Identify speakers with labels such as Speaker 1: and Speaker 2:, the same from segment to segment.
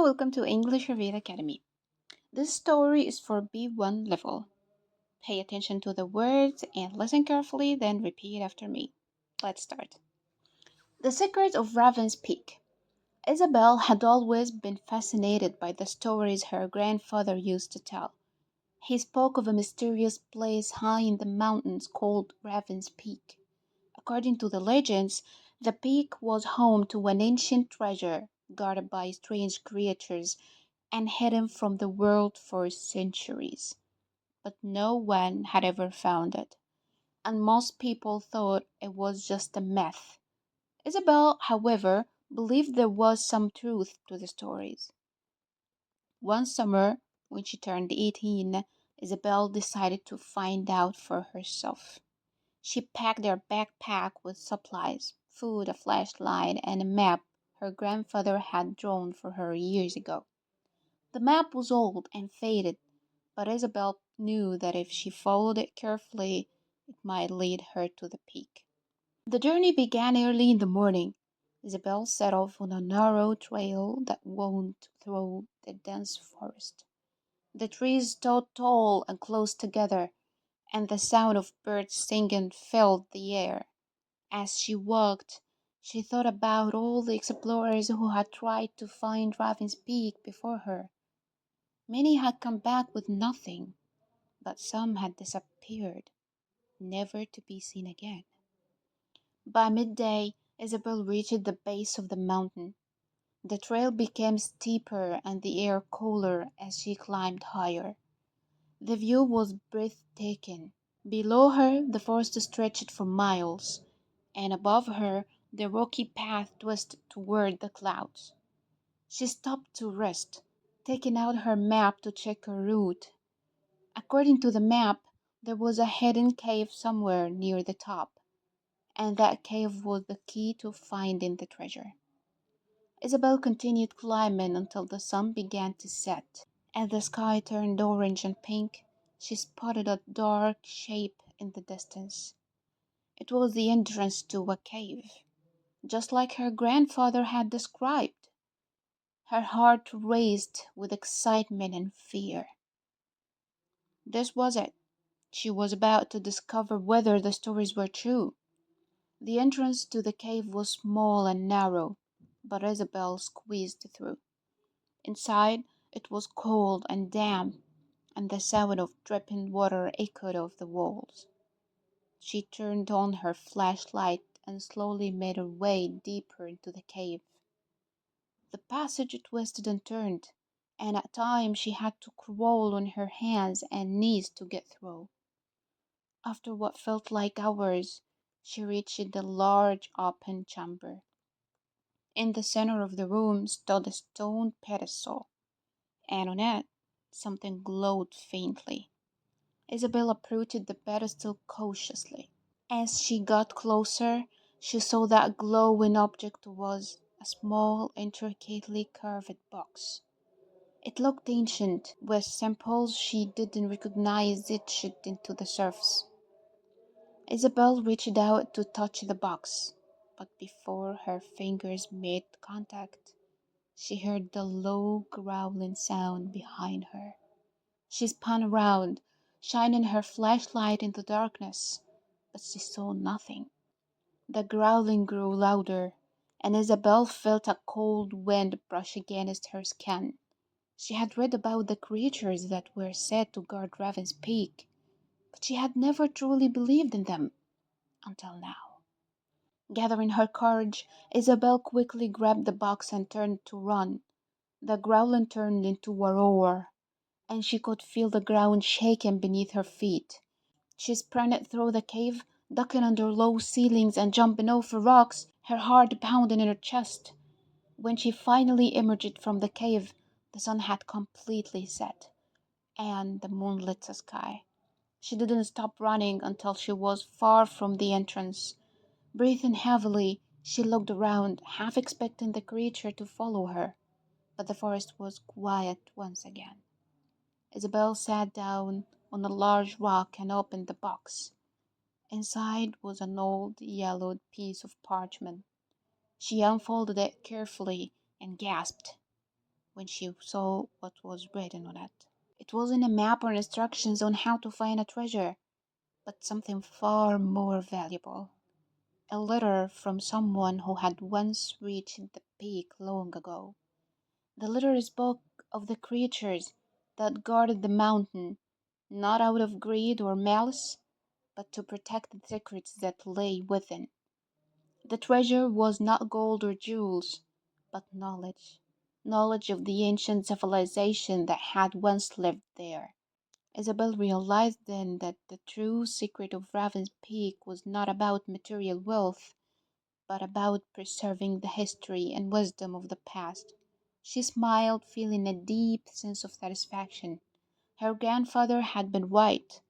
Speaker 1: welcome to English Reveal Academy. This story is for B1 level. Pay attention to the words and listen carefully, then repeat after me. Let's start. The Secret of Raven's Peak. Isabel had always been fascinated by the stories her grandfather used to tell. He spoke of a mysterious place high in the mountains called Raven's Peak. According to the legends, the peak was home to an ancient treasure guarded by strange creatures and hidden from the world for centuries. But no one had ever found it, and most people thought it was just a myth. Isabel, however, believed there was some truth to the stories. One summer, when she turned 18, Isabel decided to find out for herself. She packed her backpack with supplies, food, a flashlight, and a map her grandfather had drawn for her years ago. The map was old and faded, but Isabel knew that if she followed it carefully, it might lead her to the peak. The journey began early in the morning. Isabel set off on a narrow trail that wound through the dense forest. The trees stood tall and close together, and the sound of birds singing filled the air. As she walked, she thought about all the explorers who had tried to find Raven's Peak before her. Many had come back with nothing, but some had disappeared, never to be seen again. By midday, Isabel reached the base of the mountain. The trail became steeper and the air cooler as she climbed higher. The view was breathtaking. Below her, the forest stretched for miles, and above her, the rocky path twisted toward the clouds. She stopped to rest, taking out her map to check her route. According to the map, there was a hidden cave somewhere near the top, and that cave was the key to finding the treasure. Isabel continued climbing until the sun began to set. As the sky turned orange and pink, she spotted a dark shape in the distance. It was the entrance to a cave, just like her grandfather had described. Her heart raced with excitement and fear. This was it. She was about to discover whether the stories were true. The entrance to the cave was small and narrow, but Isabel squeezed through. Inside, it was cold and damp, and the sound of dripping water echoed off the walls. She turned on her flashlight and slowly made her way deeper into the cave. The passage twisted and turned, and at times she had to crawl on her hands and knees to get through. After what felt like hours, she reached the large open chamber. In the center of the room stood a stone pedestal, and on it something glowed faintly. Isabel approached the pedestal cautiously. As she got closer, she saw that glowing object was a small, intricately carved box. It looked ancient, with symbols she didn't recognize etched into the surface. Isabel reached out to touch the box, but before her fingers made contact, she heard the low growling sound behind her. She spun around, shining her flashlight in the darkness, but she saw nothing. The growling grew louder, and Isabel felt a cold wind brush against her skin. She had read about the creatures that were said to guard Raven's Peak, but she had never truly believed in them until now. Gathering her courage, Isabel quickly grabbed the box and turned to run. The growling turned into a roar, and she could feel the ground shaking beneath her feet. She sprinted through the cave, ducking under low ceilings and jumping over rocks, her heart pounding in her chest. When she finally emerged from the cave, the sun had completely set, and the moon lit the sky. She didn't stop running until she was far from the entrance. Breathing heavily, she looked around, half expecting the creature to follow her, but the forest was quiet once again. Isabel sat down on a large rock and opened the box. Inside was an old, yellowed piece of parchment. She unfolded it carefully and gasped. when she saw what was written on it. It wasn't a map or instructions on how to find a treasure, but something far more valuable. A letter from someone who had once reached the peak long ago. The letter spoke of the creatures that guarded the mountain, not out of greed or malice, but to protect the secrets that lay within. The treasure was not gold or jewels, but knowledge. Knowledge of the ancient civilization that had once lived there. Isabel realized then that the true secret of Raven's Peak was not about material wealth, but about preserving the history and wisdom of the past. She smiled, feeling a deep sense of satisfaction. Her grandfather had been right.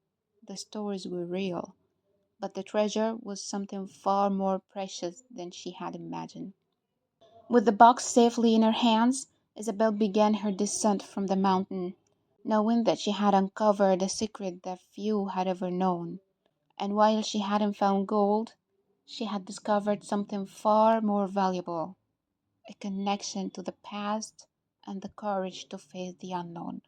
Speaker 1: The stories were real, but the treasure was something far more precious than she had imagined. With the box safely in her hands, Isabel began her descent from the mountain, knowing that she had uncovered a secret that few had ever known. And while she hadn't found gold, she had discovered something far more valuable, a connection to the past and the courage to face the unknown.